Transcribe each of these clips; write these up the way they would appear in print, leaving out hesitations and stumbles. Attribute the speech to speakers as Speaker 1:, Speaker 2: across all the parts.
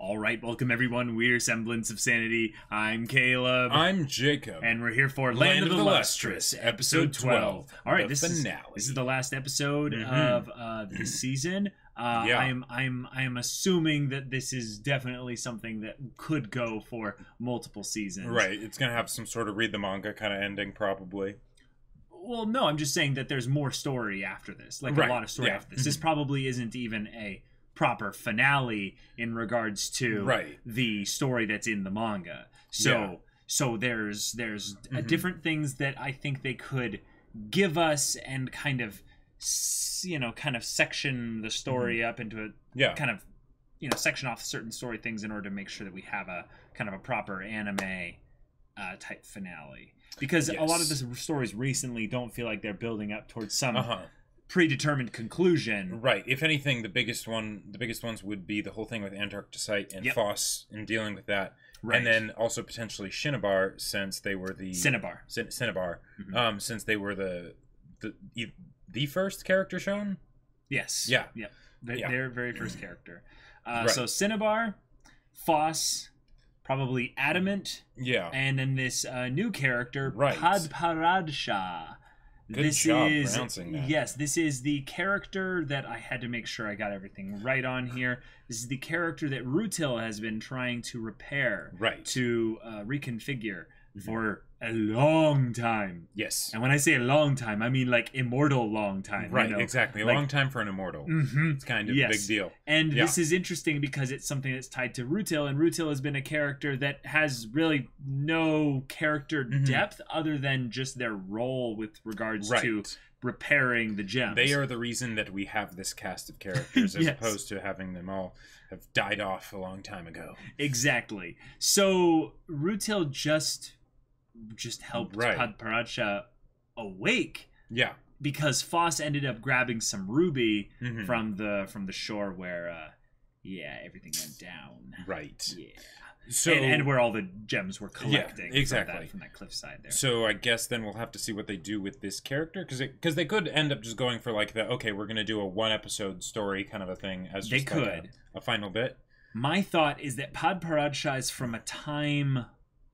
Speaker 1: All right, welcome everyone. We're Semblance of Sanity. I'm Caleb.
Speaker 2: I'm Jacob.
Speaker 1: And we're here for Land of the Lustrous, episode 12. All right, this is the last episode of the season. I'm assuming that this is definitely something that could go for multiple seasons.
Speaker 2: Right, it's going to have some sort of read the manga kind of ending, probably.
Speaker 1: Well, no, I'm just saying that there's more story after this. Like, a lot of story after this. This probably isn't even a proper finale in regards to the story that's in the manga. So there's different things that I think they could give us and kind of section the story up into a kind of section off certain story things in order to make sure that we have a kind of a proper anime type finale, because a lot of the stories recently don't feel like they're building up towards some predetermined conclusion.
Speaker 2: Right. If anything, the biggest ones would be the whole thing with Antarcticite and Foss in dealing with that. Right. And then also potentially Shinobar, since they were the
Speaker 1: Cinnabar.
Speaker 2: Since they were the first character shown?
Speaker 1: Yes.
Speaker 2: Yeah.
Speaker 1: Yeah. Their very first character. So Cinnabar, Foss, probably Adamant.
Speaker 2: Yeah.
Speaker 1: And then this new character, Padparadscha.
Speaker 2: Good job pronouncing that.
Speaker 1: Yes, this is the character that I had to make sure I got everything right on here. This is the character that Rutil has been trying to repair, to reconfigure for a long time.
Speaker 2: Yes.
Speaker 1: And when I say a long time, I mean like immortal long time.
Speaker 2: Right, exactly. A long time for an immortal. It's kind of a big deal.
Speaker 1: And this is interesting because it's something that's tied to Rutil, and Rutil has been a character that has really no character depth other than just their role with regards to repairing the gems.
Speaker 2: They are the reason that we have this cast of characters as opposed to having them all have died off a long time ago.
Speaker 1: Exactly. So Rutil just helped Padparadscha awake.
Speaker 2: Yeah.
Speaker 1: Because Foss ended up grabbing some ruby from the shore where everything went down.
Speaker 2: Right.
Speaker 1: Yeah.
Speaker 2: So
Speaker 1: and where all the gems were collecting from that cliffside there.
Speaker 2: So I guess then we'll have to see what they do with this character, because they could end up just going for like the we're going to do a one episode story kind of a thing as just a final bit.
Speaker 1: My thought is that Padparadscha is from a time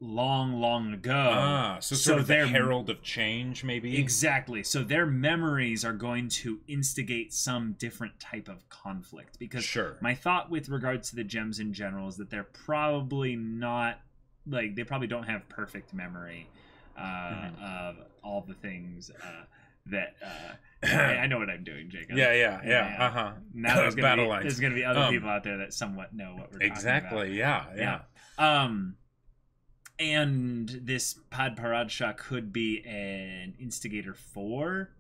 Speaker 1: long ago.
Speaker 2: So sort of the herald of change, maybe?
Speaker 1: Exactly. So their memories are going to instigate some different type of conflict, because my thought with regards to the gems in general is that they're probably not, like, they probably don't have perfect memory of all the things that I know what I'm doing, Jacob.
Speaker 2: Yeah.
Speaker 1: Now there's gonna be other people out there that somewhat know what we're talking about. Yeah. And this Padparadscha could be an instigator for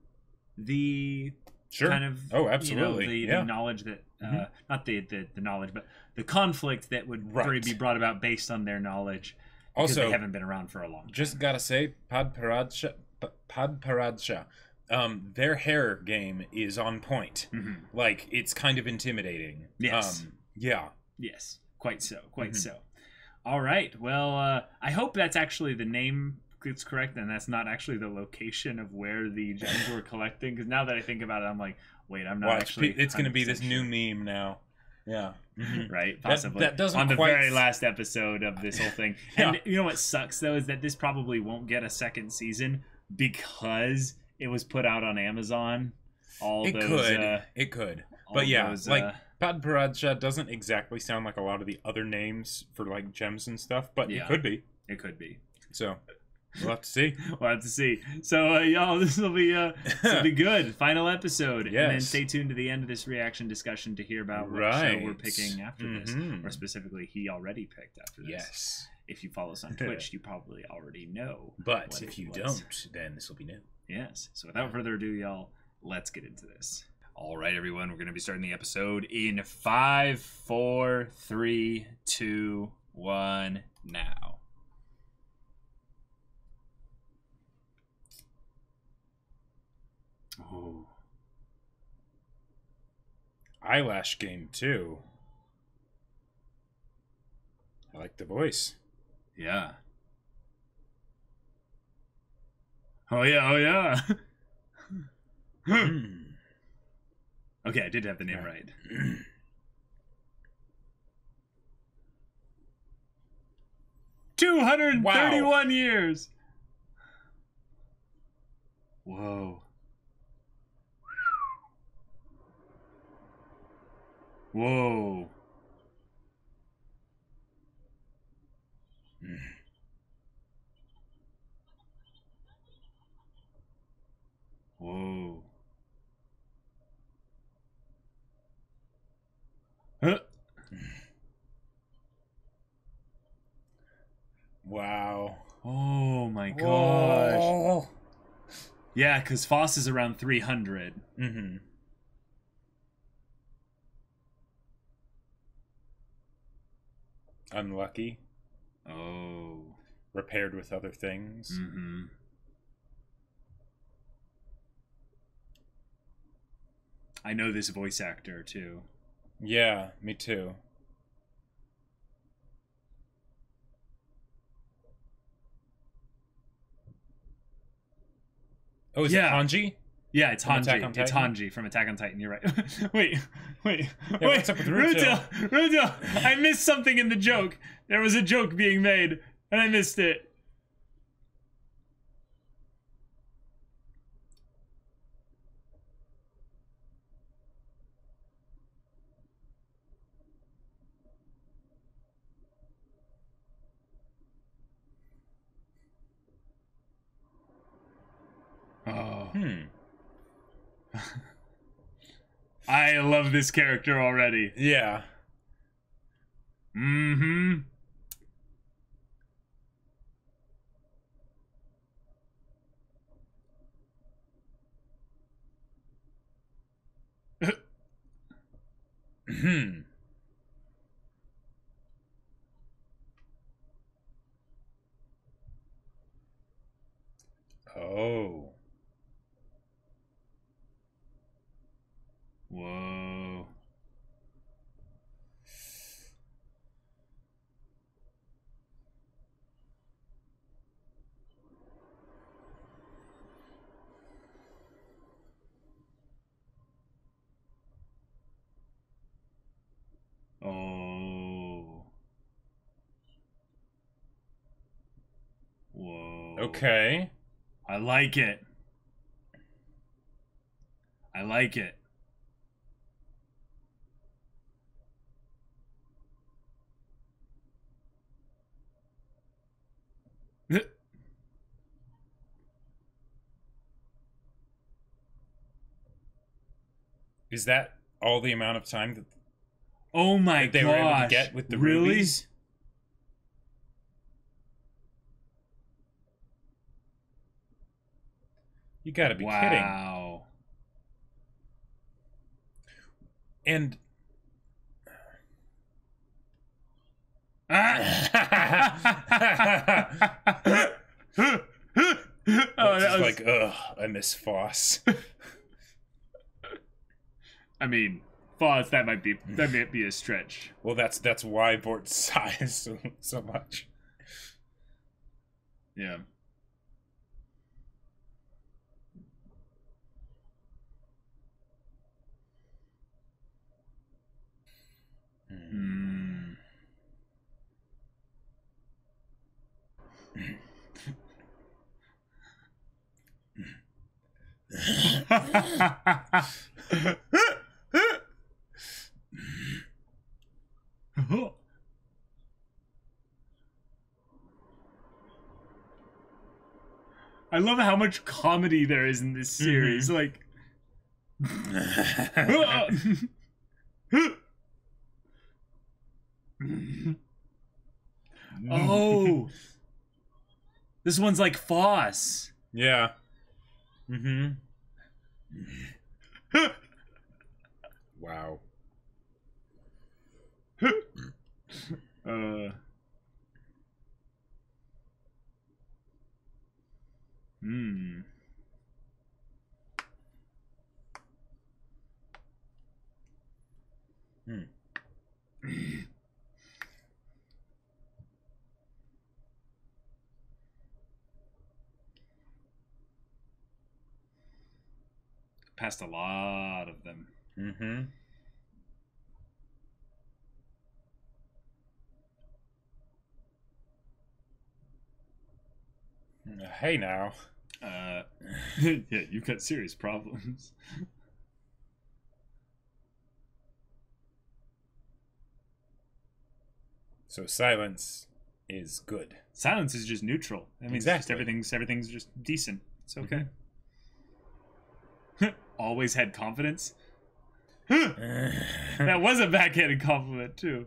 Speaker 1: the kind of
Speaker 2: absolutely
Speaker 1: the knowledge that not the knowledge, but the conflict that would be brought about based on their knowledge. Because they haven't been around for a long time.
Speaker 2: Just gotta say, Padparadscha, their hair game is on point. Like, it's kind of intimidating.
Speaker 1: Yes. Yes. Quite so. So. All right. Well, I hope that's actually the name that's correct, and that's not actually the location of where the gems were collecting. Because now that I think about it, I'm like, wait, I'm not actually.
Speaker 2: It's going to be this new meme now. Yeah.
Speaker 1: Right. Possibly.
Speaker 2: That doesn't
Speaker 1: on the very last episode of this whole thing. And you know what sucks though is that this probably won't get a second season because it was put out on Amazon.
Speaker 2: It could. But yeah, Padparadscha doesn't exactly sound like a lot of the other names for like gems and stuff, but it could be.
Speaker 1: It could be.
Speaker 2: So we'll have to see.
Speaker 1: So y'all, this will be good. Final episode.
Speaker 2: Yes.
Speaker 1: And then stay tuned to the end of this reaction discussion to hear about what show we're picking after this, or specifically he already picked after this.
Speaker 2: Yes.
Speaker 1: If you follow us on Twitch, you probably already know.
Speaker 2: But if you don't, then this will be new.
Speaker 1: Yes. So without further ado, y'all, let's get into this. All right, everyone, we're going to be starting the episode in 5, 4, 3, 2, 1, now. Oh.
Speaker 2: Eyelash game, too. I like the voice.
Speaker 1: Yeah. Oh, yeah. Okay, I did have the name right. 231 years. Whoa. Whoa. Whoa. Huh.
Speaker 2: Wow.
Speaker 1: Oh my gosh.
Speaker 2: Oh.
Speaker 1: Yeah, because Foss is around 300.
Speaker 2: Mm-hmm. Unlucky.
Speaker 1: Oh.
Speaker 2: Repaired with other things.
Speaker 1: Mm-hmm. I know this voice actor, too.
Speaker 2: Yeah, me too. Oh, is it Hanji?
Speaker 1: Yeah, it's Hanji. It's Hanji from Attack on Titan. You're right. wait.
Speaker 2: Yeah, what's up with Ruto?
Speaker 1: Ruto, I missed something in the joke. There was a joke being made, and I missed it. Oh. I love this character already.
Speaker 2: Yeah.
Speaker 1: Mm-hmm.
Speaker 2: Oh.
Speaker 1: Whoa. Oh. Whoa.
Speaker 2: Okay.
Speaker 1: I like it. I like it.
Speaker 2: Is that all the amount of time that
Speaker 1: oh my
Speaker 2: that they were able to get with the
Speaker 1: really?
Speaker 2: rubies? You gotta be kidding.
Speaker 1: Wow.
Speaker 2: And was like, ugh, I miss Foss.
Speaker 1: I mean, Foss, that might be a stretch.
Speaker 2: Well, that's why Vort sighs so much.
Speaker 1: Yeah. I love how much comedy there is in this series. Like, oh, this one's like Foss.
Speaker 2: Yeah. Wow.
Speaker 1: Passed a lot of them.
Speaker 2: Hey now.
Speaker 1: Yeah, you've got serious problems.
Speaker 2: So silence is good.
Speaker 1: Silence is just neutral. That means exactly. Everything's just decent. It's okay. Always had confidence. That was a backhanded compliment too.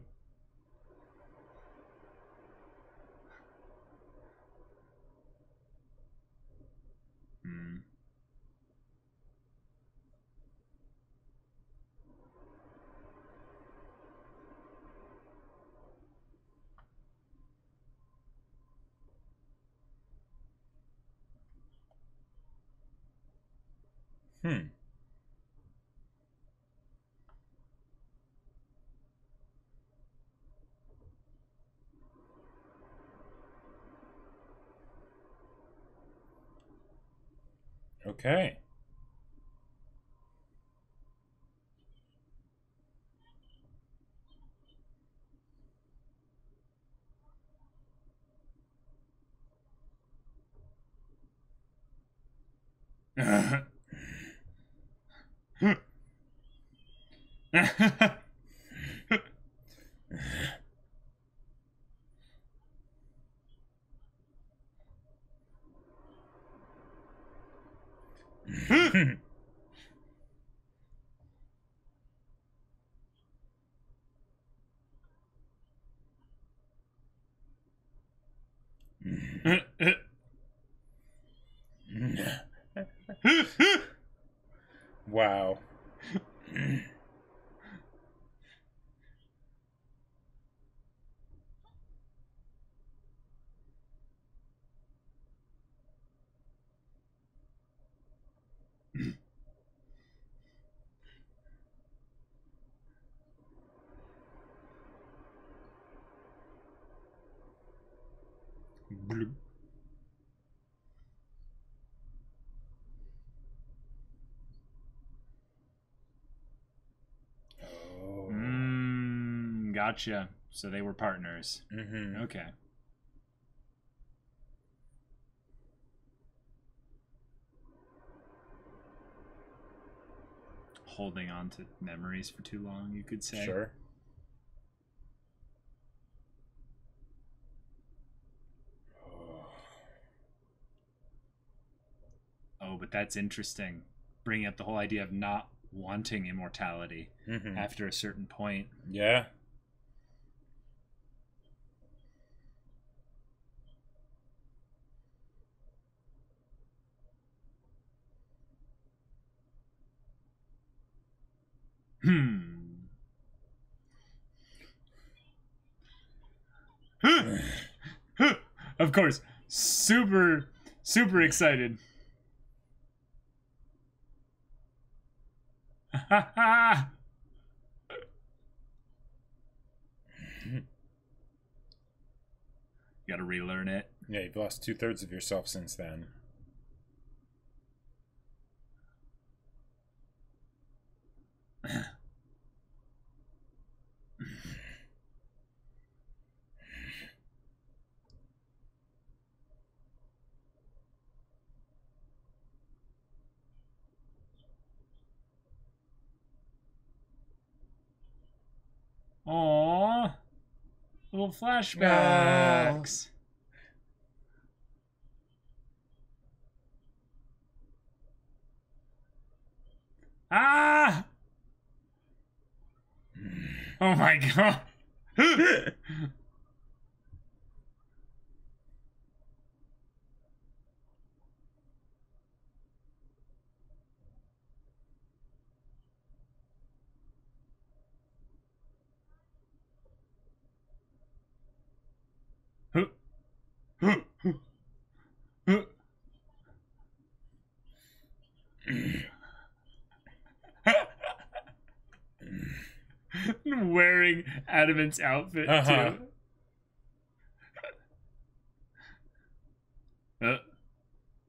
Speaker 2: Okay. Wow.
Speaker 1: Gotcha. So they were partners. Okay. Holding on to memories for too long, you could say.
Speaker 2: Sure.
Speaker 1: Oh, but that's interesting. Bringing up the whole idea of not wanting immortality after a certain point.
Speaker 2: Yeah.
Speaker 1: Of course. Super excited. You gotta relearn it.
Speaker 2: Yeah, you've lost 2/3 of yourself since then.
Speaker 1: Aww. Little flashbacks. Ah! Oh my god. Wearing Adamant's outfit too.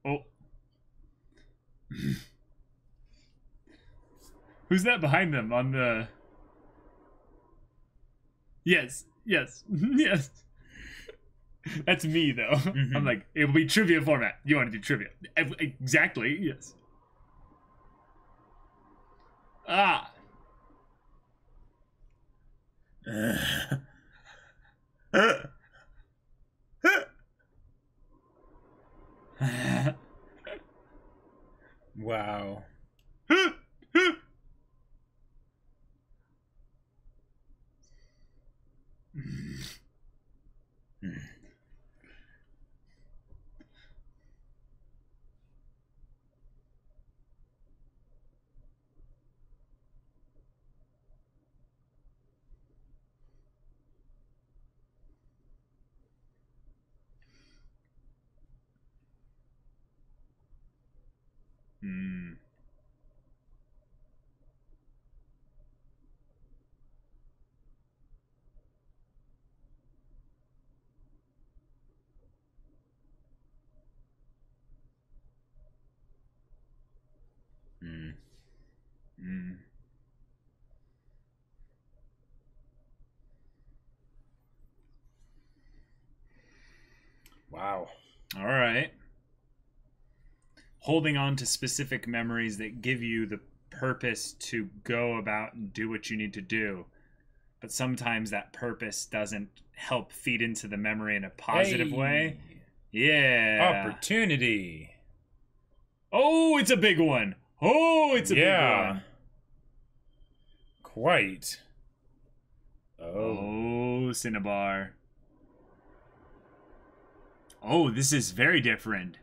Speaker 1: Oh. Who's that behind them on the... Yes. Yes. That's me, though. Mm-hmm. I'm like, it will be trivia format. You want to do trivia? Exactly, yes. Ah.
Speaker 2: Wow.
Speaker 1: Mm.
Speaker 2: Mm.
Speaker 1: Mm.
Speaker 2: Wow.
Speaker 1: All right. Holding on to specific memories that give you the purpose to go about and do what you need to do. But sometimes that purpose doesn't help feed into the memory in a positive way. Yeah.
Speaker 2: Opportunity.
Speaker 1: Oh, it's a big one. Oh, it's a big one.
Speaker 2: Quite.
Speaker 1: Oh, Cinnabar. Oh, this is very different.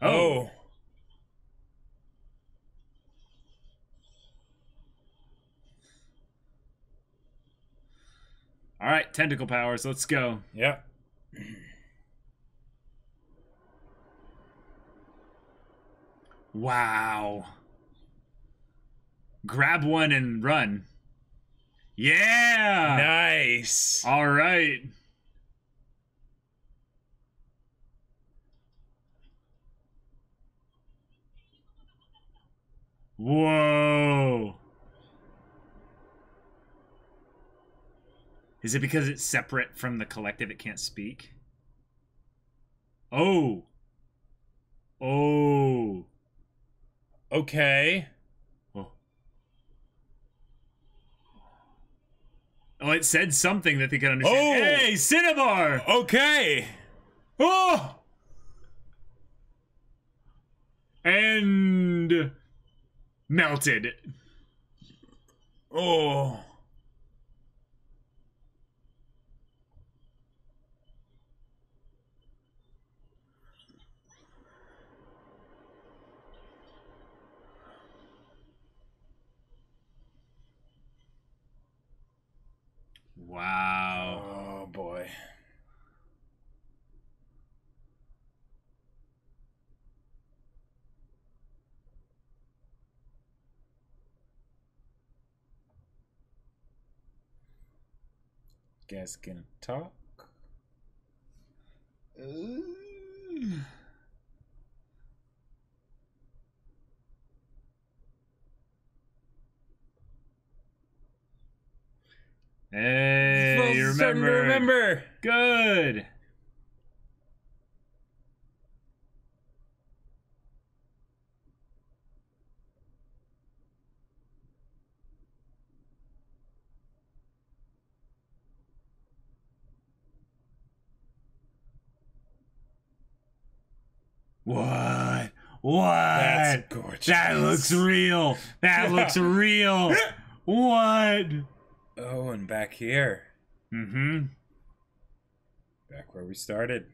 Speaker 1: Oh. All right, tentacle powers. Let's go.
Speaker 2: Yep.
Speaker 1: Wow. Grab one and run. Yeah.
Speaker 2: Nice.
Speaker 1: All right. Whoa. Is it because it's separate from the collective it can't speak? Oh. Oh.
Speaker 2: Okay.
Speaker 1: Oh. Oh, it said something that they could understand. Oh. Hey, Cinnabar!
Speaker 2: Okay.
Speaker 1: Oh! And melted.
Speaker 2: Oh.
Speaker 1: Wow.
Speaker 2: Oh, boy. Guess gonna talk.
Speaker 1: Hey, you
Speaker 2: remember.
Speaker 1: Good. What? What?
Speaker 2: That's gorgeous.
Speaker 1: That looks real. That looks real. What?
Speaker 2: Oh, and back here.
Speaker 1: Mm-hmm.
Speaker 2: Back where we started.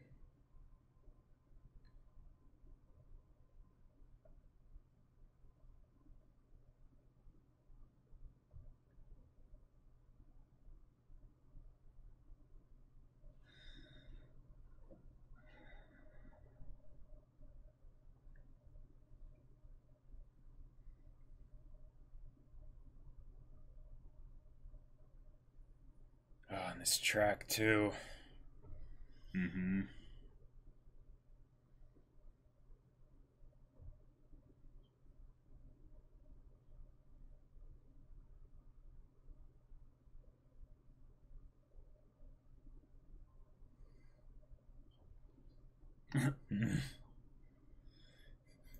Speaker 2: Oh, and this track too.
Speaker 1: Mm-hmm.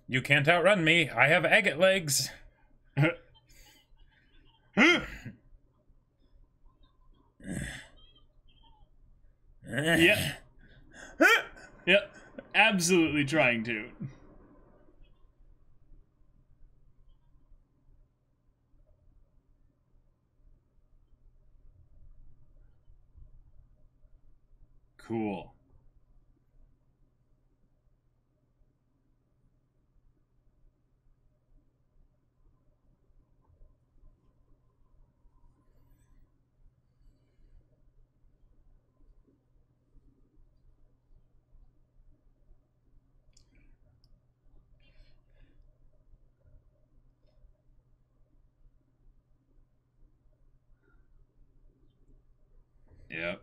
Speaker 2: You can't outrun me. I have agate legs.
Speaker 1: Yep. Yep. Absolutely trying to. Cool. Yep.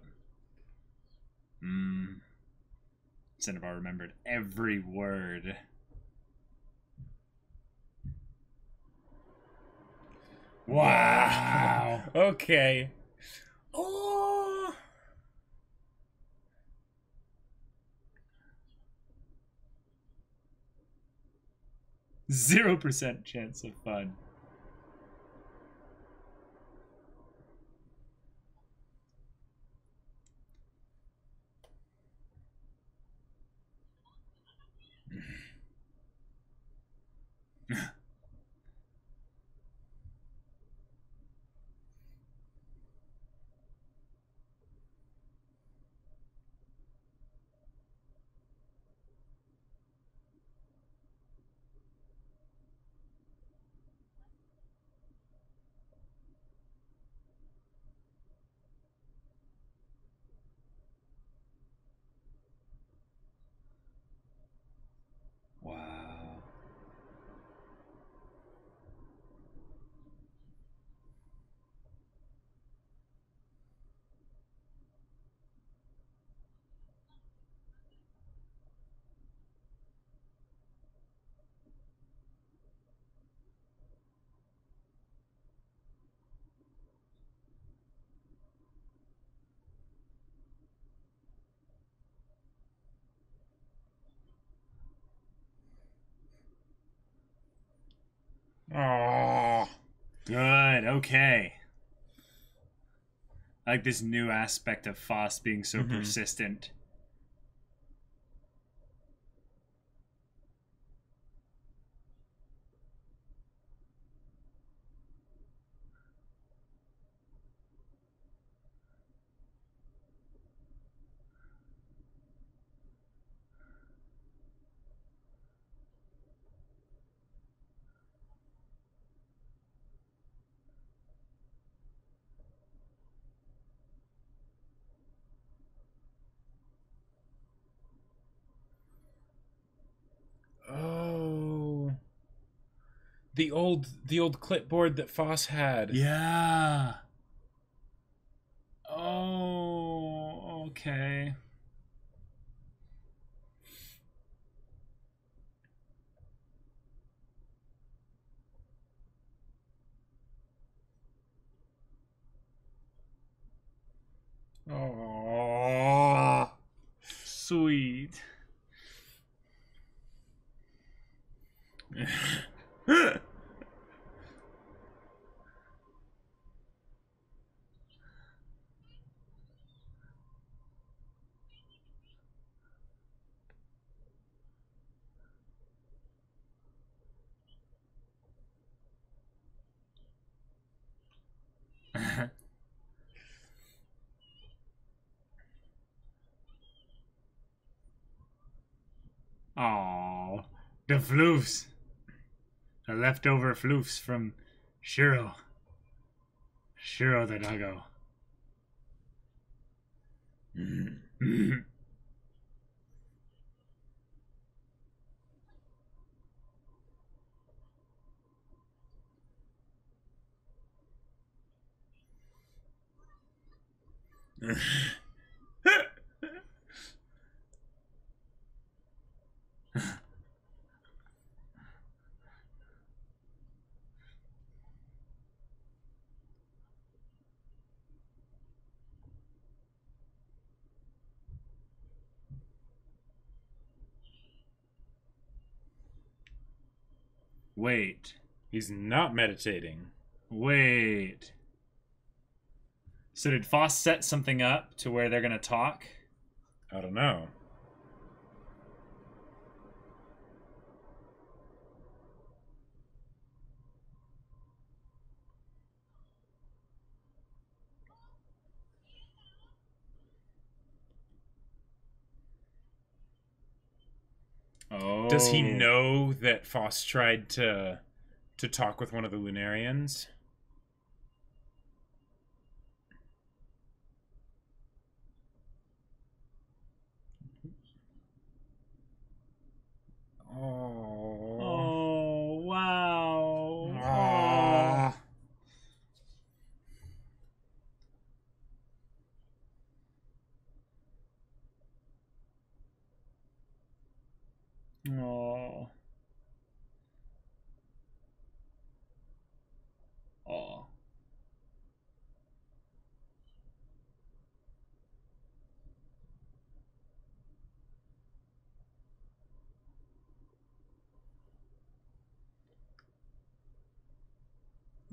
Speaker 1: Cinnabar remembered every word. Wow.
Speaker 2: Okay. Oh.
Speaker 1: 0% chance of fun. Wow.
Speaker 2: Oh.
Speaker 1: Good. Okay. I like this new aspect of Foss being so persistent.
Speaker 2: Oh. The old clipboard that Foss had.
Speaker 1: Yeah. Oh, okay.
Speaker 2: Oh.
Speaker 1: Sweet. Oh, the floofs. The leftover floofs from Shiro. Shiro the doggo. Wait.
Speaker 2: He's not meditating.
Speaker 1: Wait. So did Foss set something up to where they're going to talk?
Speaker 2: I don't know.
Speaker 1: Oh.
Speaker 2: Does he know that Foss tried to talk with one of the Lunarians? Oh.
Speaker 1: Oh, wow.
Speaker 2: Ah.
Speaker 1: Oh. Oh.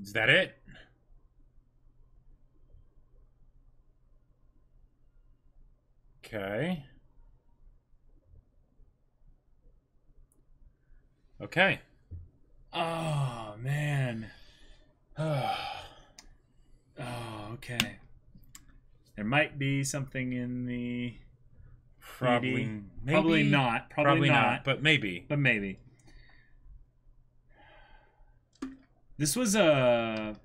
Speaker 2: Is that it? Okay. Okay.
Speaker 1: Oh, man. Oh, okay. There might be something in the...
Speaker 2: Probably, maybe.
Speaker 1: Probably not. Probably not.
Speaker 2: But maybe.
Speaker 1: But maybe. This was a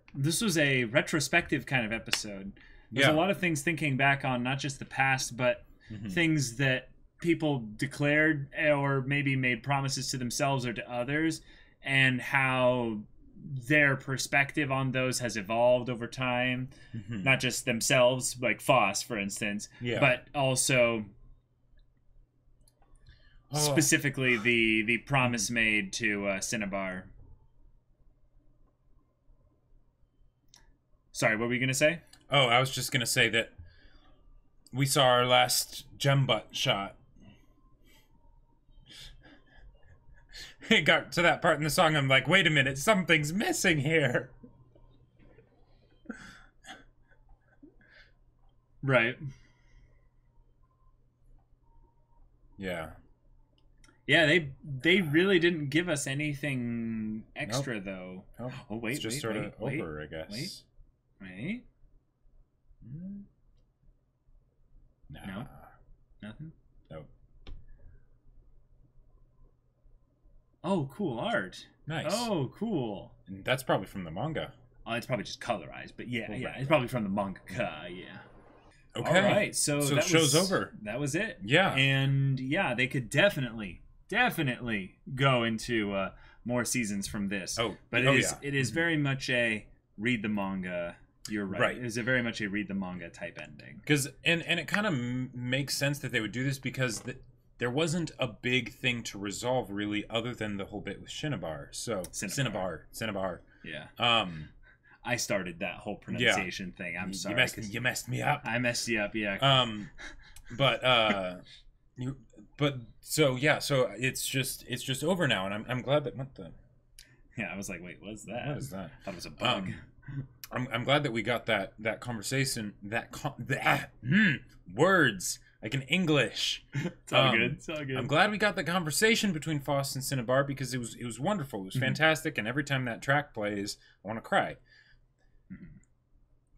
Speaker 1: retrospective kind of episode. There's a lot of things thinking back on not just the past, but things that people declared or maybe made promises to themselves or to others, and how their perspective on those has evolved over time. Not just themselves, like Foss, for instance, but also specifically the promise made to Cinnabar. Sorry, what were you going to say?
Speaker 2: Oh, I was just going to say that we saw our last gem butt shot. It got to that part in the song, I'm like, wait a minute, something's missing here.
Speaker 1: Right.
Speaker 2: Yeah.
Speaker 1: Yeah, they really didn't give us anything extra, though.
Speaker 2: Nope.
Speaker 1: Oh, wait,
Speaker 2: it's just over, I guess.
Speaker 1: Wait.
Speaker 2: Nah.
Speaker 1: No. Nothing?
Speaker 2: Nope.
Speaker 1: Oh, cool art.
Speaker 2: Nice.
Speaker 1: Oh, cool.
Speaker 2: And that's probably from the manga.
Speaker 1: Oh, it's probably just colorized, but yeah, it's probably from the manga, yeah.
Speaker 2: Okay.
Speaker 1: All right, so
Speaker 2: the show's over.
Speaker 1: That was it.
Speaker 2: Yeah.
Speaker 1: And yeah, they could definitely go into more seasons from this.
Speaker 2: Oh,
Speaker 1: but it is very much a read the manga. You're right. It is very much a read the manga type ending.
Speaker 2: Because and it kind of makes sense that they would do this because there wasn't a big thing to resolve really, other than the whole bit with Cinnabar. So Cinnabar.
Speaker 1: Yeah. I started that whole pronunciation thing. I'm sorry.
Speaker 2: You messed me up.
Speaker 1: I messed you up. Yeah.
Speaker 2: So it's just over now, and I'm glad that what the.
Speaker 1: Yeah, I was like, wait, what's that?
Speaker 2: What is that?
Speaker 1: I thought it was a bug.
Speaker 2: I'm glad that we got that conversation, words like in English.
Speaker 1: It's all good. It's all good.
Speaker 2: I'm glad we got the conversation between Foss and Cinnabar because it was wonderful. It was fantastic, and every time that track plays, I want to cry.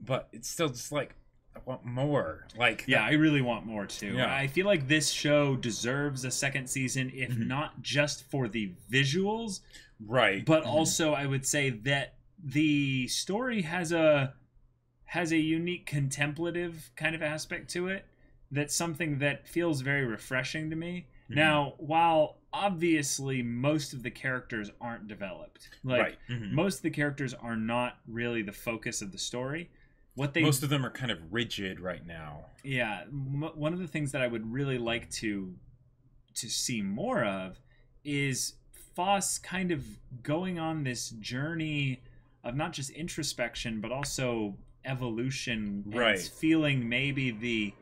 Speaker 2: But it's still just like I want more. Like
Speaker 1: I really want more too.
Speaker 2: Yeah.
Speaker 1: I feel like this show deserves a second season, if not just for the visuals,
Speaker 2: right?
Speaker 1: But also, I would say that the story has a unique contemplative kind of aspect to it. That's something that feels very refreshing to me. Now, while obviously most of the characters aren't developed, most of the characters are not really the focus of the story.
Speaker 2: Most of them are kind of rigid right now.
Speaker 1: Yeah, one of the things that I would really like to see more of is Foss kind of going on this journey of not just introspection but also evolution, and feeling maybe the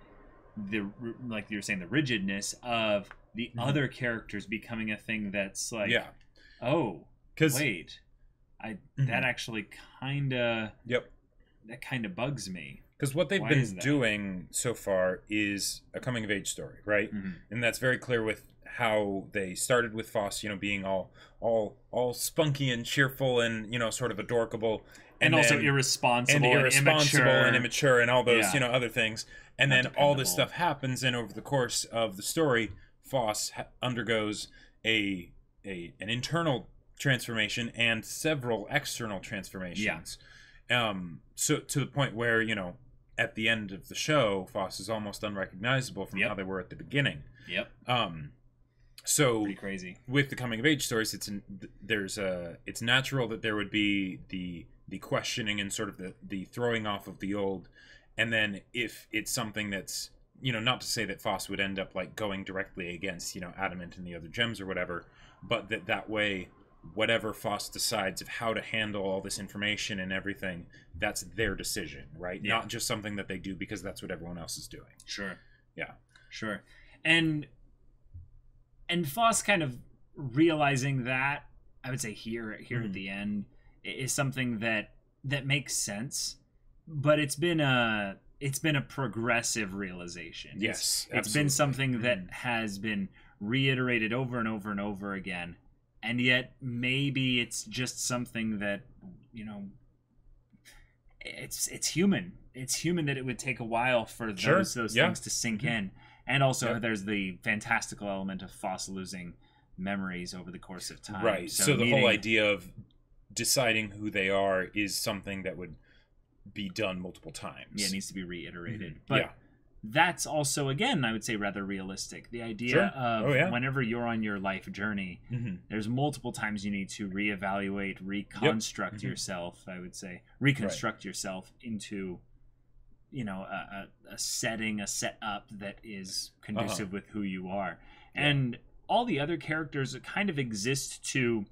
Speaker 1: like you were saying, the rigidness of the other characters becoming a thing that's like, wait, that actually kind of that kind of bugs me.
Speaker 2: Because what they've been doing so far is a coming of age story, right? And that's very clear with how they started with Foss, you know, being all spunky and cheerful and, you know, sort of adorkable.
Speaker 1: And also irresponsible and
Speaker 2: immature and all those, you know, other things. And then all this stuff happens, and over the course of the story, Foss undergoes an internal transformation and several external transformations. So to the point where, you know, at the end of the show, Foss is almost unrecognizable from how they were at the beginning. So
Speaker 1: pretty crazy.
Speaker 2: With the coming of age stories, it's natural that there would be the questioning and sort of the throwing off of the old, and then if it's something that's, you know, not to say that Foss would end up like going directly against, you know, Adamant and the other gems or whatever, but that way, whatever Foss decides of how to handle all this information and everything, that's their decision, right? Not just something that they do because that's what everyone else is doing.
Speaker 1: Sure.
Speaker 2: Yeah.
Speaker 1: Sure. And Foss kind of realizing that, I would say here at the end, is something that makes sense, but it's been a progressive realization.
Speaker 2: Yes,
Speaker 1: it's been something that has been reiterated over and over and over again, and yet maybe it's just something that, you know, it's human. It's human that it would take a while for those things to sink in. And also there's the fantastical element of Foss losing memories over the course of time.
Speaker 2: Right. So the whole idea of deciding who they are is something that would be done multiple times.
Speaker 1: Yeah, it needs to be reiterated. But that's also, again, I would say rather realistic. The idea of whenever you're on your life journey, there's multiple times you need to reevaluate, reconstruct yourself, I would say. Reconstruct yourself into, you know, a setting, a setup that is conducive with who you are. And all the other characters kind of exist to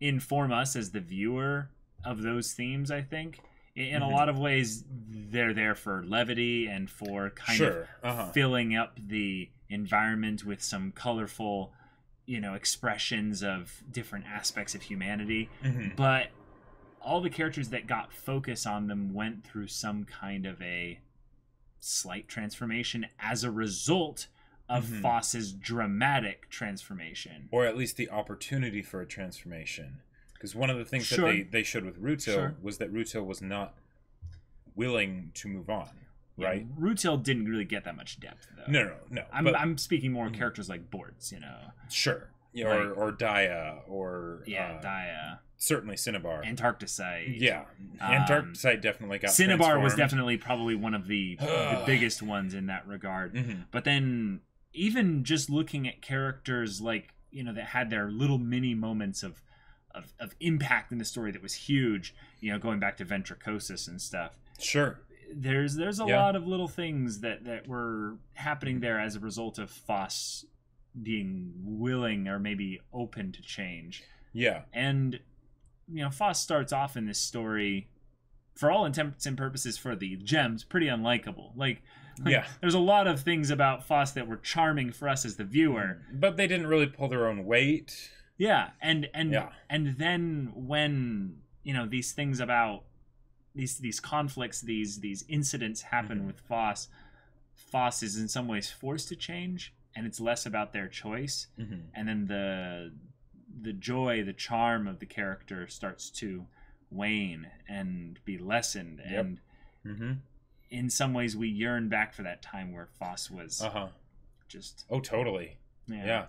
Speaker 1: inform us as the viewer of those themes, I think. In a lot of ways, they're there for levity and for kind of filling up the environment with some colorful, you know, expressions of different aspects of humanity. But all the characters that got focus on them went through some kind of a slight transformation as a result of Foss's dramatic transformation.
Speaker 2: Or at least the opportunity for a transformation. Because one of the things that they showed with Rutil was that Rutil was not willing to move on, right?
Speaker 1: Yeah, Rutil didn't really get that much depth, though.
Speaker 2: No.
Speaker 1: I'm speaking more characters like Bortz, you know.
Speaker 2: Sure. Yeah, like, or Daya, or...
Speaker 1: Daya.
Speaker 2: Certainly Cinnabar.
Speaker 1: Antarcticite.
Speaker 2: Yeah. Antarcticite definitely got
Speaker 1: Cinnabar was definitely probably one of the biggest ones in that regard. But then, even just looking at characters like, you know, that had their little mini moments of impact in the story that was huge, you know, going back to Ventricosus and stuff.
Speaker 2: Sure.
Speaker 1: There's a lot of little things that were happening there as a result of Foss being willing or maybe open to change.
Speaker 2: Yeah.
Speaker 1: And, you know, Foss starts off in this story, for all intents and purposes for the gems, pretty unlikable. Like there's a lot of things about Foss that were charming for us as the viewer.
Speaker 2: But they didn't really pull their own weight.
Speaker 1: Yeah, and then when, you know, these things about these conflicts, these incidents happen with Foss is in some ways forced to change, and it's less about their choice. And then the joy, the charm of the character starts to wane and be lessened. And in some ways we yearn back for that time where Foss was just
Speaker 2: totally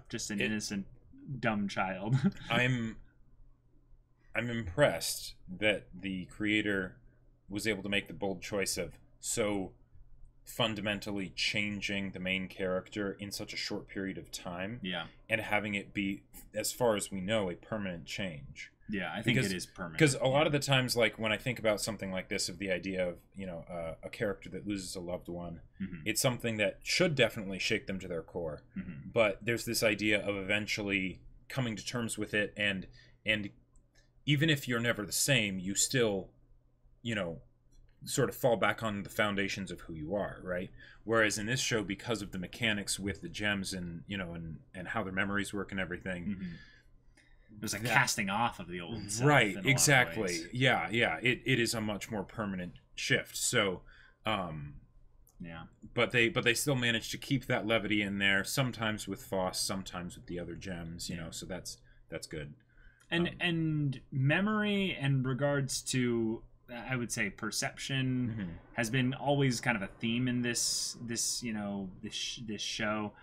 Speaker 1: just an innocent dumb child.
Speaker 2: I'm impressed that the creator was able to make the bold choice of so fundamentally changing the main character in such a short period of time.
Speaker 1: Yeah.
Speaker 2: And having it be, as far as we know, a permanent change.
Speaker 1: Yeah, I think it is permanent.
Speaker 2: Because a lot of the times, like when I think about something like this, of the idea of, you know, a character that loses a loved one, it's something that should definitely shake them to their core. But there's this idea of eventually coming to terms with it, and even if you're never the same, you still, you know, sort of fall back on the foundations of who you are, right? Whereas in this show, because of the mechanics with the gems and, you know, and how their memories work and everything,
Speaker 1: It was a casting off of the old self.
Speaker 2: Right, exactly. Yeah. It is a much more permanent shift. So,
Speaker 1: yeah.
Speaker 2: But they still manage to keep that levity in there. Sometimes with Phos, sometimes with the other gems. You know, so that's good.
Speaker 1: And memory and regards to, I would say, perception has been always kind of a theme in this show.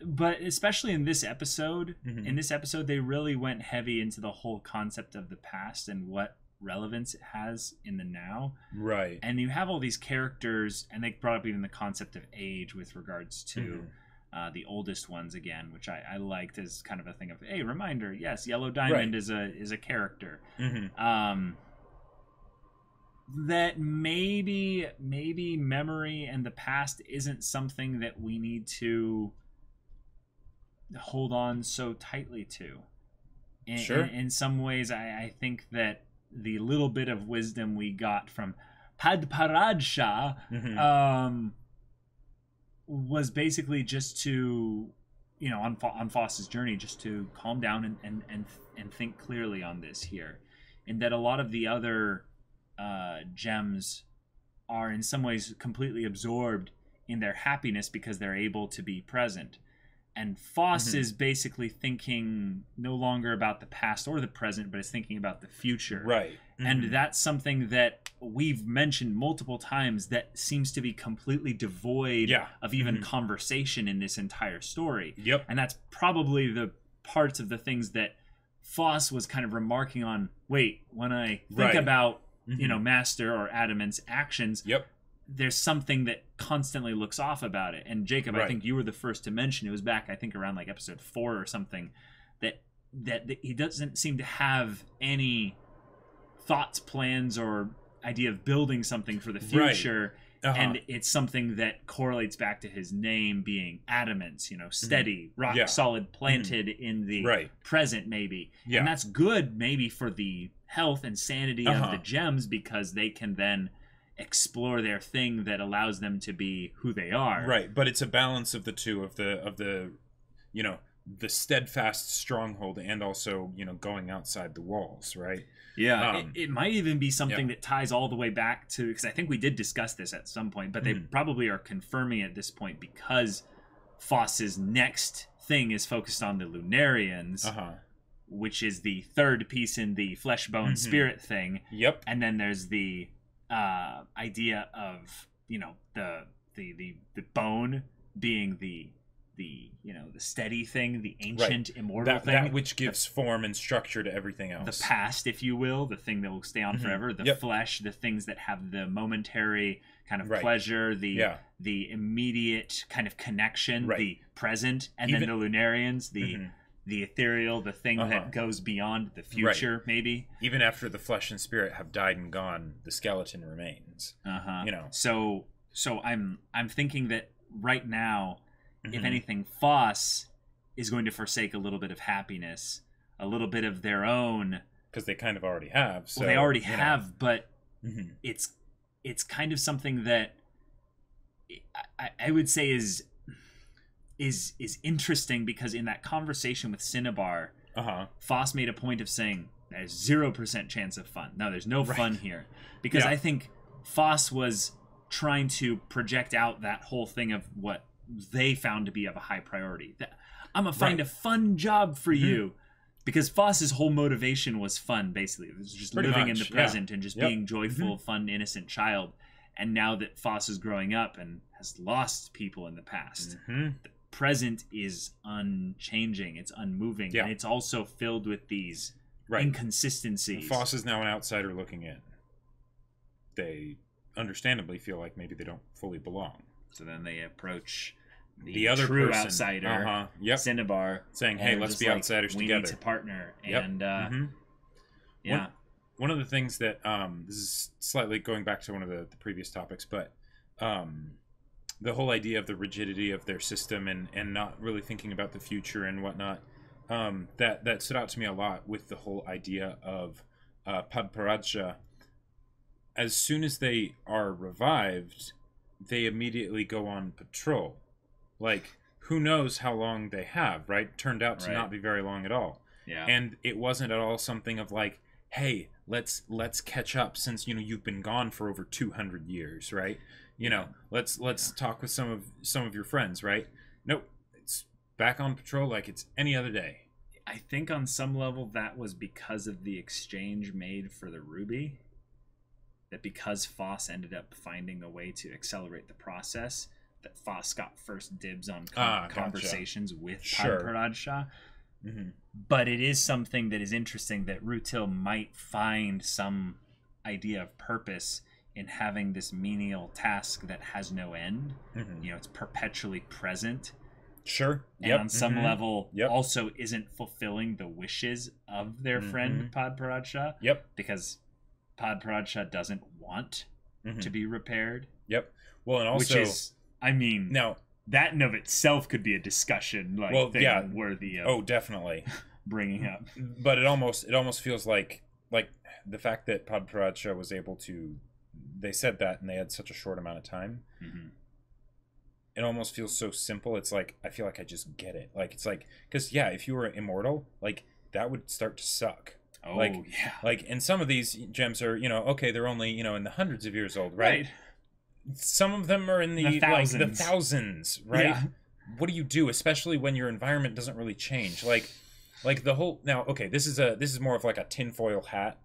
Speaker 1: But especially in this episode, they really went heavy into the whole concept of the past and what relevance it has in the now.
Speaker 2: Right.
Speaker 1: And you have all these characters, and they brought up even the concept of age with regards to the oldest ones again, which I liked as kind of a thing of, hey, reminder, yes, Yellow Diamond is a character. That maybe memory and the past isn't something that we need to hold on so tightly to. In some ways, I think that the little bit of wisdom we got from Padparadscha was basically just to, on Phos's journey, just to calm down and think clearly on this here. And that a lot of the other gems are in some ways completely absorbed in their happiness because they're able to be present. And Phos is basically thinking no longer about the past or the present, but is thinking about the future.
Speaker 2: Right.
Speaker 1: And that's something that we've mentioned multiple times that seems to be completely devoid of even conversation in this entire story.
Speaker 2: Yep.
Speaker 1: And that's probably the parts of the things that Phos was kind of remarking on. Wait, when I think about, Master or Adamant's actions, there's something that constantly looks off about it. And Jacob, I think you were the first to mention, it was back, I think, around like episode 4 or something, that he doesn't seem to have any thoughts, plans, or idea of building something for the future. And it's something that correlates back to his name being adamant, steady, rock solid, planted in the present, maybe. And that's good maybe for the health and sanity of the gems, because they can then explore their thing that allows them to be who they are.
Speaker 2: Right, but it's a balance of the two, of the the steadfast stronghold and also, going outside the walls, right?
Speaker 1: Yeah, it might even be something that ties all the way back to, because I think we did discuss this at some point, but they probably are confirming at this point because Phos's next thing is focused on the Lunarians, which is the third piece in the flesh, bone, spirit thing.
Speaker 2: Yep.
Speaker 1: And then there's the idea of the bone being the steady thing, the ancient immortal thing,
Speaker 2: that which gives form and structure to everything else.
Speaker 1: The past, if you will, the thing that will stay on forever. The flesh, the things that have the momentary kind of pleasure, the immediate kind of connection, the present, and then the Lunarians, the ethereal, the thing that goes beyond the future, maybe.
Speaker 2: Even after the flesh and spirit have died and gone, the skeleton remains.
Speaker 1: So I'm thinking that right now, if anything, Phos is going to forsake a little bit of happiness, a little bit of their own,
Speaker 2: because they kind of already have. So,
Speaker 1: well, they already have, but it's kind of something that I would say is interesting, because in that conversation with Cinnabar, Phos made a point of saying there's 0% chance of fun. No, there's no fun here, because I think Phos was trying to project out that whole thing of what they found to be of a high priority. I'm gonna find a fun job for you, because Phos's whole motivation was fun. Basically, it was just living in the present and just being joyful, fun, innocent child. And now that Phos is growing up and has lost people in the past, the present is unchanging. It's unmoving, and it's also filled with these inconsistencies.
Speaker 2: Phos is now an outsider looking in. They understandably feel like maybe they don't fully belong.
Speaker 1: So then they approach
Speaker 2: the other
Speaker 1: true
Speaker 2: person,
Speaker 1: outsider, Cinnabar,
Speaker 2: saying, "Hey, let's be outsiders together.
Speaker 1: We need to partner." And
Speaker 2: one of the things that this is slightly going back to one of the previous topics, but the whole idea of the rigidity of their system and not really thinking about the future and whatnot, that stood out to me a lot with the whole idea of Padparadscha. As soon as they are revived, they immediately go on patrol. Like, who knows how long they have, right? Turned out to not be very long at all.
Speaker 1: Yeah.
Speaker 2: And it wasn't at all something of like, hey, let's catch up since, you know, you've been gone for over 200 years, right? You know, let's talk with some of your friends, right? Nope. It's back on patrol like it's any other day.
Speaker 1: I think on some level that was because of the exchange made for the ruby. That because Foss ended up finding a way to accelerate the process, that Foss got first dibs on conversations with Padparad Shah. Mm-hmm. But it is something that is interesting that Rutil might find some idea of purpose in having this menial task that has no end. Mm-hmm. You know, it's perpetually present.
Speaker 2: Sure.
Speaker 1: And on some level also isn't fulfilling the wishes of their friend Padparad Shah.
Speaker 2: Yep.
Speaker 1: Because Padparad Shah doesn't want to be repaired.
Speaker 2: Yep. Well, and also,
Speaker 1: which is, I mean,
Speaker 2: now
Speaker 1: that in of itself could be a discussion, like, thing worthy of
Speaker 2: definitely
Speaker 1: bringing up.
Speaker 2: But it almost feels like the fact that Padparad Shah was able to, they said that and they had such a short amount of time. Mm-hmm. It almost feels so simple. It's like, I feel like I just get it. Like, it's like, because if you were immortal, like, that would start to suck.
Speaker 1: Oh,
Speaker 2: Like, and some of these gems are, you know, okay, they're only, you know, in the hundreds of years old, right? Some of them are in the thousands, right? Yeah. What do you do, especially when your environment doesn't really change? Like the whole, now, okay, this is more of like a tinfoil hat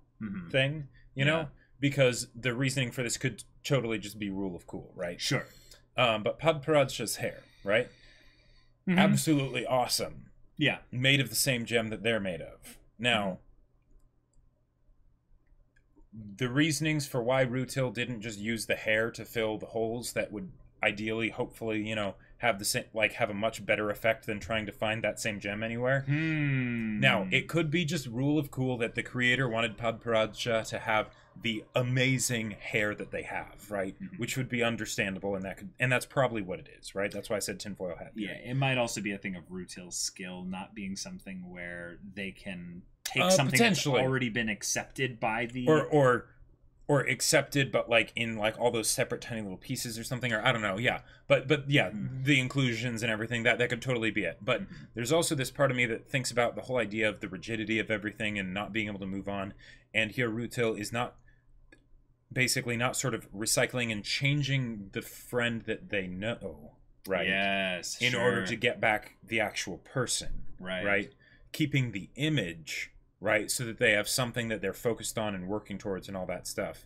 Speaker 2: thing, you know? Because the reasoning for this could totally just be rule of cool, right?
Speaker 1: Sure.
Speaker 2: But Padparad Shah's hair, right? Mm-hmm. Absolutely awesome.
Speaker 1: Yeah.
Speaker 2: Made of the same gem that they're made of. Now, the reasonings for why Rutil didn't just use the hair to fill the holes that would ideally, hopefully, you know, have the same, like, have a much better effect than trying to find that same gem anywhere. Now, it could be just rule of cool that the creator wanted Padparad Shah to have the amazing hair that they have, right? Which would be understandable, and that's probably what it is, right? That's why I said tinfoil hat.
Speaker 1: Yeah, it might also be a thing of Rutil's skill not being something where they can take something that's already been accepted by the
Speaker 2: or accepted, but like in like all those separate tiny little pieces or something, or I don't know. Yeah, but the inclusions and everything that could totally be it. But there's also this part of me that thinks about the whole idea of the rigidity of everything and not being able to move on. And here Rutil is not sort of recycling and changing the friend that they know, right?
Speaker 1: Yes,
Speaker 2: in order to get back the actual person, right? Keeping the image, right, so that they have something that they're focused on and working towards and all that stuff,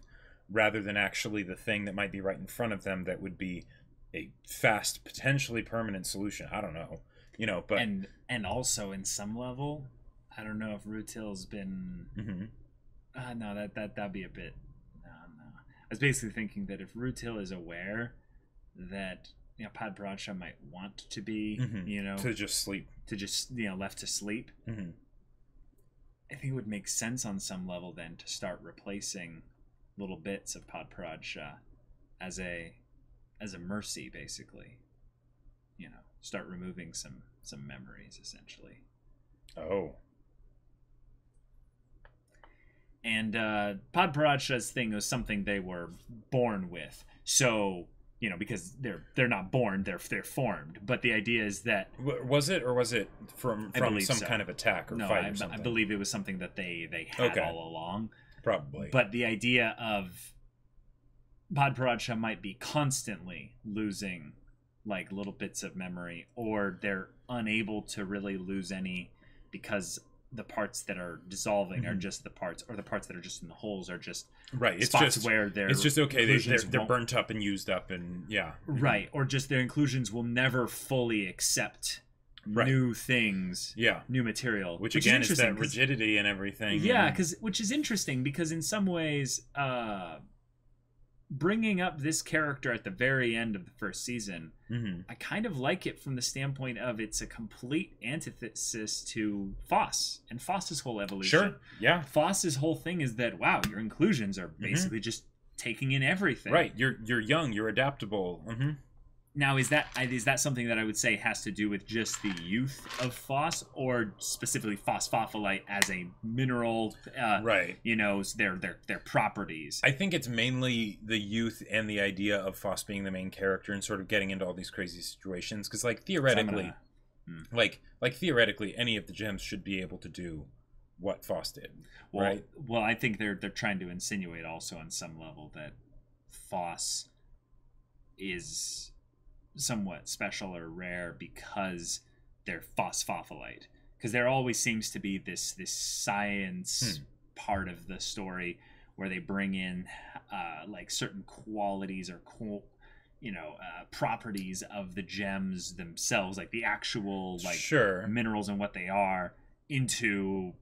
Speaker 2: rather than actually the thing that might be right in front of them that would be a fast, potentially permanent solution. I don't know, you know, but
Speaker 1: and also in some level, I don't know if Rutil's been. No, that'd be a bit. No. I was basically thinking that if Rutil is aware that, you know, Padparad Shah might want to be, you know,
Speaker 2: to just sleep,
Speaker 1: you know, left to sleep. I think it would make sense on some level then to start replacing little bits of Padparad Shah as a mercy, basically. You know, start removing some memories, essentially.
Speaker 2: Oh.
Speaker 1: And Padparad Shah's thing was something they were born with. So, you know, because they're not born, they're formed. But the idea is that
Speaker 2: was it from some kind of attack or fight or something?
Speaker 1: I believe it was something that they had all along.
Speaker 2: Probably.
Speaker 1: But the idea of Padparad Shah might be constantly losing like little bits of memory, or they're unable to really lose any because the parts that are dissolving are just the parts, or the parts that are just in the holes are just
Speaker 2: it's
Speaker 1: spots
Speaker 2: just
Speaker 1: where
Speaker 2: it's just okay. They're burnt up and used up, and
Speaker 1: right, or just their inclusions will never fully accept new things, new material,
Speaker 2: which again is that rigidity and everything.
Speaker 1: Yeah, which is interesting because in some ways, bringing up this character at the very end of the first season, I kind of like it from the standpoint of it's a complete antithesis to Foss and Foss's whole evolution.
Speaker 2: Sure, yeah.
Speaker 1: Foss's whole thing is that, wow, your inclusions are basically just taking in everything.
Speaker 2: Right, you're young, you're adaptable.
Speaker 1: Now, is that something that I would say has to do with just the youth of phos, or specifically phosphophylite as a mineral?
Speaker 2: Right.
Speaker 1: You know, their properties.
Speaker 2: I think it's mainly the youth and the idea of Phos being the main character and sort of getting into all these crazy situations. Because, like, theoretically, theoretically, any of the gems should be able to do what Phos did.
Speaker 1: Well,
Speaker 2: right.
Speaker 1: Well, I think they're trying to insinuate also on some level that Phos is somewhat special or rare because they're phosphophylite, because there always seems to be this science part of the story where they bring in like certain qualities or properties of the gems themselves, like the actual minerals and what they are, into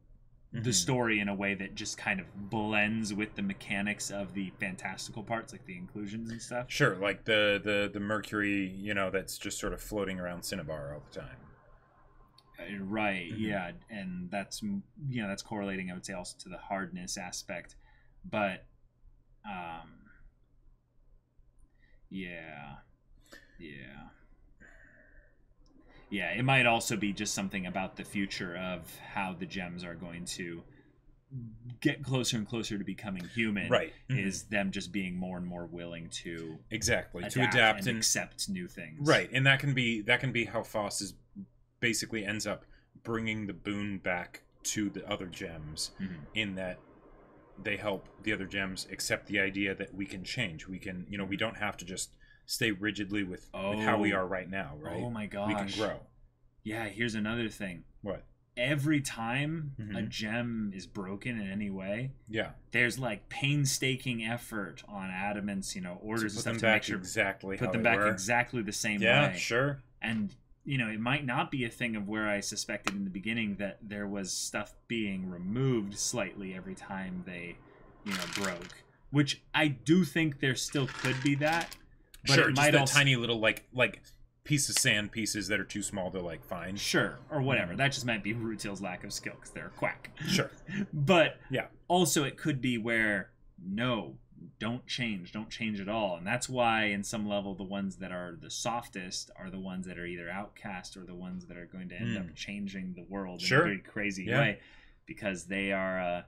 Speaker 1: the story in a way that just kind of blends with the mechanics of the fantastical parts, like the inclusions and stuff.
Speaker 2: Sure, like the mercury, that's just sort of floating around Cinnabar all the time.
Speaker 1: Right. Yeah, and that's that's correlating, I would say, also to the hardness aspect, but yeah, it might also be just something about the future of how the gems are going to get closer and closer to becoming human.
Speaker 2: Right.
Speaker 1: Is them just being more and more willing to
Speaker 2: adapt
Speaker 1: and accept new things.
Speaker 2: Right, and that can be how Phos basically ends up bringing the boon back to the other gems, in that they help the other gems accept the idea that we can change. We can, we don't have to just stay rigidly with how we are right now, right?
Speaker 1: Oh my gosh.
Speaker 2: We can grow.
Speaker 1: Yeah, here's another thing.
Speaker 2: What?
Speaker 1: Every time a gem is broken in any way, there's like painstaking effort on Adamant's, orders and stuff to make sure put them back exactly the same way.
Speaker 2: Yeah, sure.
Speaker 1: And it might not be a thing of where I suspected in the beginning that there was stuff being removed slightly every time they, broke. Which I do think there still could be that. But
Speaker 2: sure, just that tiny little like piece of sand pieces that are too small to find.
Speaker 1: Sure, or whatever. That just might be Rutail's lack of skill because they're a quack.
Speaker 2: Sure.
Speaker 1: But also it could be where, no, don't change at all. And that's why, in some level, the ones that are the softest are the ones that are either outcast or the ones that are going to end up changing the world in a very crazy way, because they're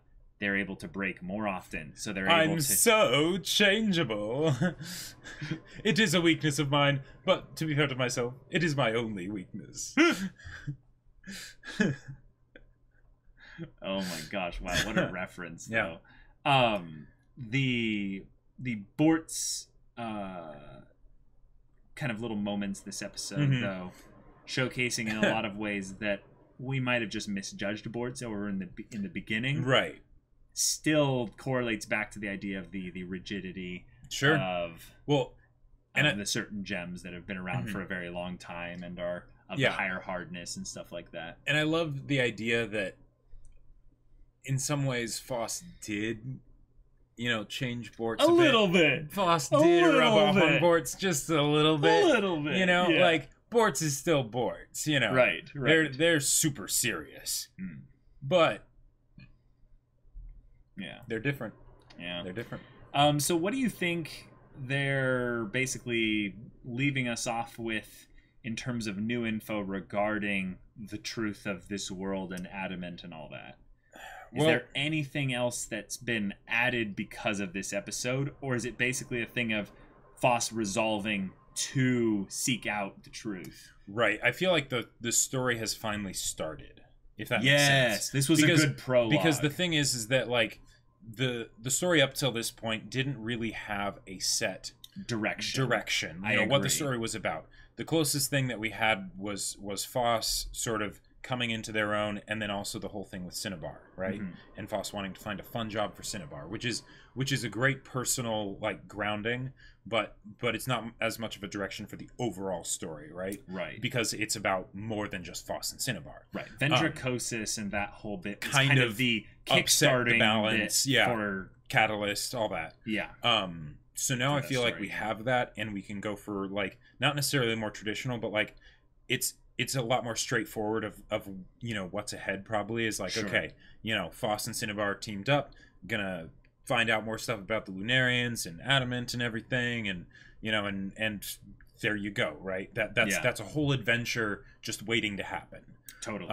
Speaker 1: able to break more often, so they're able
Speaker 2: I'm so changeable. It is a weakness of mine, but to be fair to myself, it is my only weakness.
Speaker 1: Oh my gosh! Wow, what a reference, though. The Bort's kind of little moments this episode, though, showcasing in a lot of ways that we might have just misjudged Bort's or in the beginning,
Speaker 2: right?
Speaker 1: Still correlates back to the idea of the rigidity of the certain gems that have been around for a very long time and are of the higher hardness and stuff like that.
Speaker 2: And I love the idea that in some ways Phos did change Bort's a
Speaker 1: little bit.
Speaker 2: Phos did rub off on Bort's just a little bit. Like Bort's is still Bort's,
Speaker 1: Right.
Speaker 2: They're super serious. But they're different.
Speaker 1: Yeah.
Speaker 2: They're different.
Speaker 1: So what do you think they're basically leaving us off with in terms of new info regarding the truth of this world and Adamant and all that? Is there anything else that's been added because of this episode, or is it basically a thing of Phos resolving to seek out the truth?
Speaker 2: Right. I feel like the story has finally started, if that makes sense.
Speaker 1: Yes, this was a good prologue.
Speaker 2: Because the thing is that the story up till this point didn't really have a set direction. What the story was about. The closest thing that we had was Phos sort of coming into their own, and then also the whole thing with Cinnabar, right? And Phos wanting to find a fun job for Cinnabar, which is a great personal grounding, but it's not as much of a direction for the overall story, right?
Speaker 1: Right.
Speaker 2: Because it's about more than just Phos and Cinnabar.
Speaker 1: Right. Ventricosis and that whole bit kind of the kickstarting
Speaker 2: balance,
Speaker 1: for
Speaker 2: catalyst, all that.
Speaker 1: Yeah.
Speaker 2: So now I feel like we have that, and we can go for not necessarily more traditional, but it's a lot more straightforward of what's ahead. Probably is okay, Phos and Cinnabar teamed up, gonna find out more stuff about the Lunarians and Adamant and everything, and and there you go, right? That's a whole adventure just waiting to happen.
Speaker 1: Totally.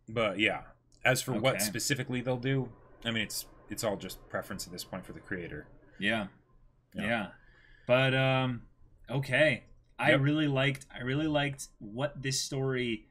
Speaker 2: But yeah, as for what specifically they'll do, I mean, it's all just preference at this point for the creator.
Speaker 1: Yeah. But okay. I really liked what this story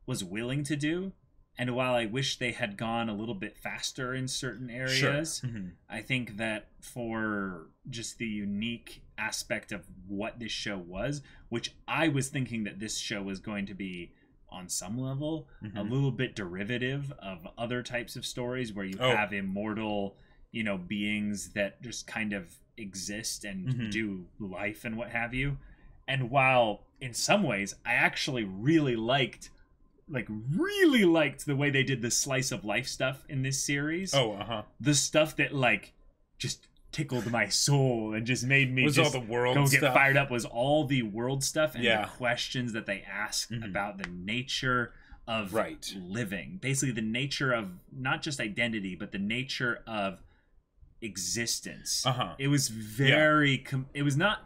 Speaker 1: was willing to do. And while I wish they had gone a little bit faster in certain areas, I think that for just the unique aspect of what this show was, which I was thinking that this show was going to be on some level a little bit derivative of other types of stories where you have immortal, beings that just kind of exist and do life and what have you. And while in some ways I actually really liked the way they did the slice of life stuff in this series. The stuff that just tickled my soul and just made me
Speaker 2: all the world
Speaker 1: go
Speaker 2: stuff.
Speaker 1: get fired up was all the world stuff and the questions that they asked about the nature of living. Basically the nature of not just identity, but the nature of existence. It was very it was not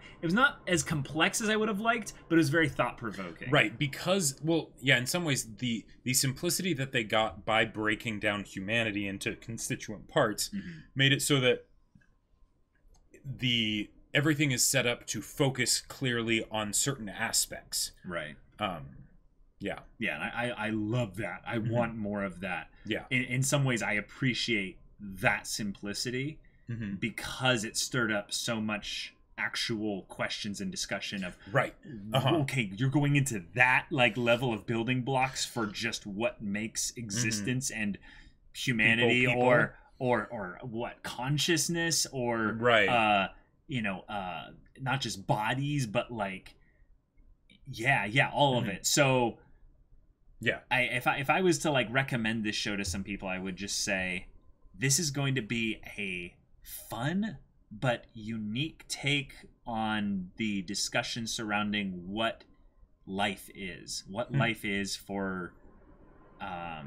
Speaker 1: as complex as I would have liked, but it was very thought-provoking.
Speaker 2: Right, because in some ways the simplicity that they got by breaking down humanity into constituent parts made it so that everything is set up to focus clearly on certain aspects.
Speaker 1: Right.
Speaker 2: Yeah,
Speaker 1: and I love that. I want more of that.
Speaker 2: Yeah.
Speaker 1: In some ways I appreciate that simplicity because it stirred up so much actual questions and discussion of okay, you're going into that level of building blocks for just what makes existence and humanity people. or what consciousness or not just bodies but all of it. So if I was to recommend this show to some people, I would just say this is going to be a fun but unique take on the discussion surrounding what life is, life is for a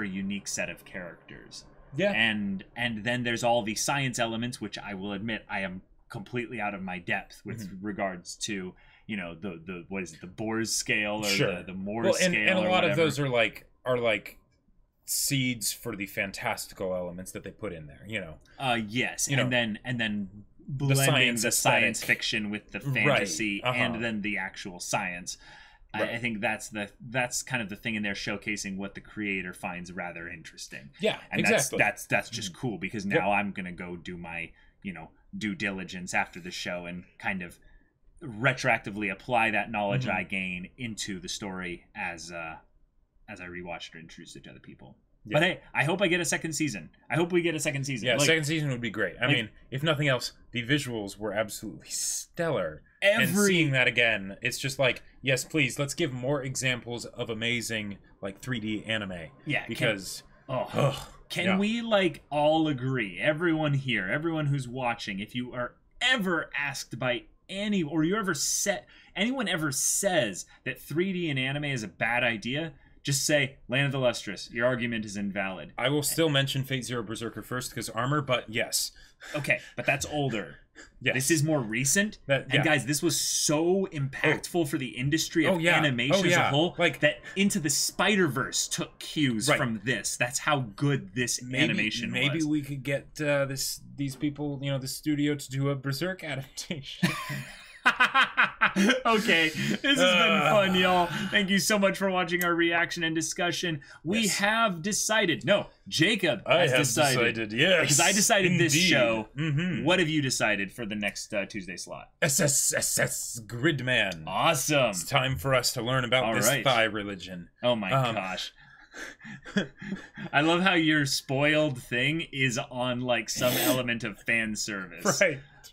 Speaker 1: unique set of characters. And then there's all the science elements, which I will admit I am completely out of my depth with regards to the what is it, the Bohr's scale or the Moore's scale,
Speaker 2: and a lot
Speaker 1: of
Speaker 2: those are like seeds for the fantastical elements that they put in there,
Speaker 1: yes, and then blending the science fiction with the fantasy and then the actual science. I think that's kind of the thing in there, showcasing what the creator finds rather interesting. And that's just cool, because now I'm gonna go do my due diligence after the show and kind of retroactively apply that knowledge I gain into the story as I rewatched or introduced it to other people. But hey, I hope I get a second season. Yeah,
Speaker 2: second season would be great. I mean, if nothing else, the visuals were absolutely stellar. And seeing that again, it's just yes, please, let's give more examples of amazing 3D anime. Yeah, because
Speaker 1: can we all agree, everyone here, everyone who's watching, if you are ever asked by anyone ever says that 3D in anime is a bad idea, just say Land of the Lustrous. Your argument is invalid.
Speaker 2: I will still mention Fate Zero Berserker first because armor, but yes.
Speaker 1: Okay, but that's older. Yes. This is more recent. And guys, this was so impactful for the industry of animation as a whole that Into the Spider-Verse took cues from this. That's how good this animation was.
Speaker 2: Maybe we could get these people, the studio, to do a Berserk adaptation.
Speaker 1: Okay, this has been fun, y'all. Thank you so much for watching our reaction and discussion. We have decided. No, Jacob has decided. Yes, because I decided this show. What have you decided for the next Tuesday slot?
Speaker 2: SSSS Gridman.
Speaker 1: Awesome.
Speaker 2: It's time for us to learn about this Thai religion.
Speaker 1: Oh my gosh. I love how your spoiled thing is on some element of fan service.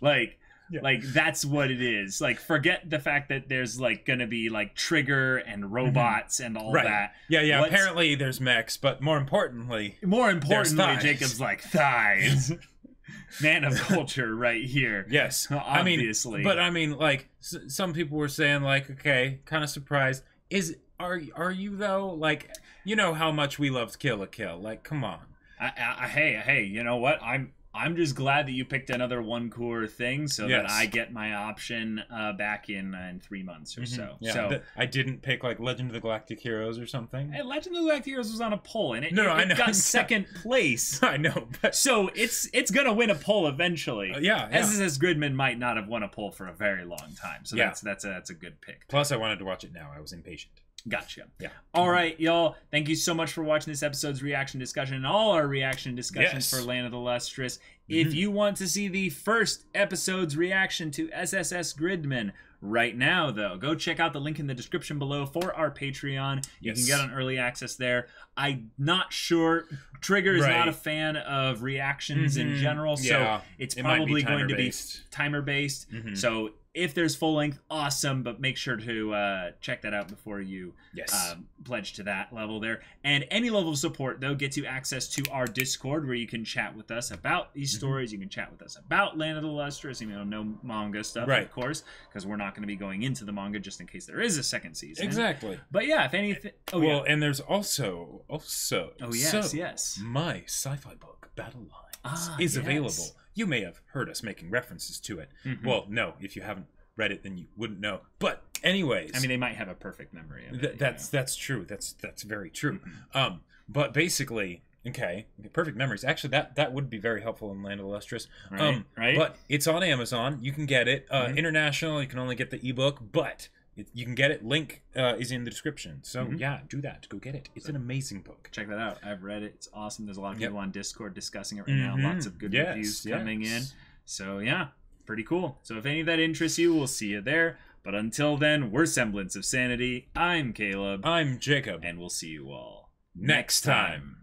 Speaker 2: Right.
Speaker 1: That's what it is. Forget the fact that there's gonna be trigger and robots and all that.
Speaker 2: Yeah. Apparently there's mechs, but more importantly,
Speaker 1: Jacob's thighs. Man of culture right here.
Speaker 2: Yes.
Speaker 1: Obviously.
Speaker 2: Some people were saying okay, kind of surprised. Are you though? You know how much we loved Kill la Kill. Come on.
Speaker 1: Hey, you know what? I'm just glad that you picked another one core thing so that I get my option back in 3 months or so.
Speaker 2: Yeah,
Speaker 1: so
Speaker 2: I didn't pick like Legend of the Galactic Heroes or something.
Speaker 1: Hey, Legend of the Galactic Heroes was on a poll, and it got second place.
Speaker 2: I know, but
Speaker 1: so it's gonna win a poll eventually.
Speaker 2: Yeah.
Speaker 1: SSS Gridman might not have won a poll for a very long time, so that's a good pick.
Speaker 2: Plus, I wanted to watch it now. I was impatient.
Speaker 1: Gotcha.
Speaker 2: Yeah.
Speaker 1: All right, y'all. Thank you so much for watching this episode's reaction discussion and all our reaction discussions for Land of the Lustrous. If you want to see the first episode's reaction to SSS Gridman right now, though, go check out the link in the description below for our Patreon. You can get on early access there. I'm not sure. Trigger is not a fan of reactions in general, so it's probably going to be timer-based. So if there's full length, awesome, but make sure to check that out before you pledge to that level there. And any level of support, though, gets you access to our Discord where you can chat with us about these stories. You can chat with us about Land of the Lustrous, no manga stuff, of course, because we're not going to be going into the manga just in case there is a second season.
Speaker 2: Exactly.
Speaker 1: But yeah, if anything...
Speaker 2: and there's also my sci-fi book, Battle Lines, is available. You may have heard us making references to it. Well, no, if you haven't read it, then you wouldn't know. But anyways,
Speaker 1: I mean, they might have a perfect memory of it.
Speaker 2: That's true. That's very true. But basically, perfect memories. Actually, that would be very helpful in Land of the Lustrous.
Speaker 1: Right.
Speaker 2: But it's on Amazon. You can get it. International, you can only get the ebook, but you can get it. Link is in the description. So yeah, do that. Go get it. It's an amazing book. Check
Speaker 1: that out. I've read it. It's awesome. There's a lot of people on Discord discussing it right now. Lots of good reviews coming in. So yeah, pretty cool. So if any of that interests you, we'll see you there. But until then, we're Semblance of Sanity. I'm Caleb.
Speaker 2: I'm Jacob.
Speaker 1: And we'll see you all
Speaker 2: next time.